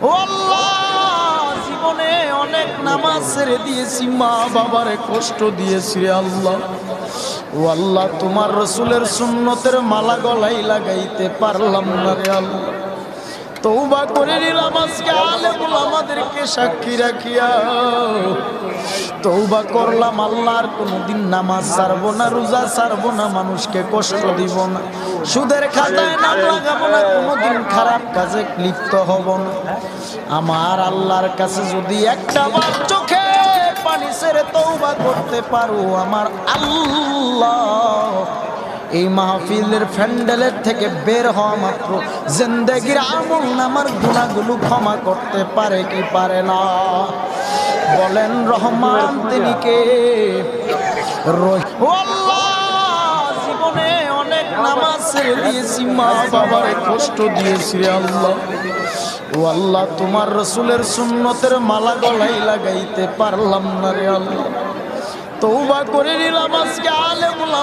ও আল্লাহ, জীবনে অনেক নামাজ ছেড়ে দিয়েছি, মা বাবারে কষ্ট দিয়েছি রে আল্লাহ। ও আল্লাহ, তোমার রসুলের সুন্নতের মালা গলায় লাগাইতে পারলাম না রে আল্লাহ। তওবা করে নিলাম আজকে আলেমুল আমাদেরকে সাক্ষী রাখিয়া। তওবা করলাম আল্লাহ, আর কোনোদিন নামাজ ছাড়বো না, রোজা ছাড়বো না, মানুষকে কষ্ট দিব না, সুদের খাতায় নাম লাগাবো না, কোনোদিন খারাপ কাজে লিপ্ত হব না। আমার আল্লাহর কাছে যদি একটা বার চোখে পানি ছেড়ে তওবা করতে পারো, আমার আল্লাহ এই মাহফিলের প্যান্ডেলের থেকে বের হওয়া মাত্র জিন্দেগির আমল নামার গুনাহগুলো ক্ষমা করতে পারে কি পারে না? বলেন রহমান তিনি কে? ও আল্লাহ, জীবনে অনেক নামাজ ছেড়ে দিয়েছি, মা বাবারে কষ্ট দিয়েছি রে আল্লাহ। ও আল্লাহ, তোমার রসুলের সুন্নতের মালা গলায় লাগাইতে পারলাম না রে আল্লাহ। তওবা করে নিলাম আজকে আলেমুল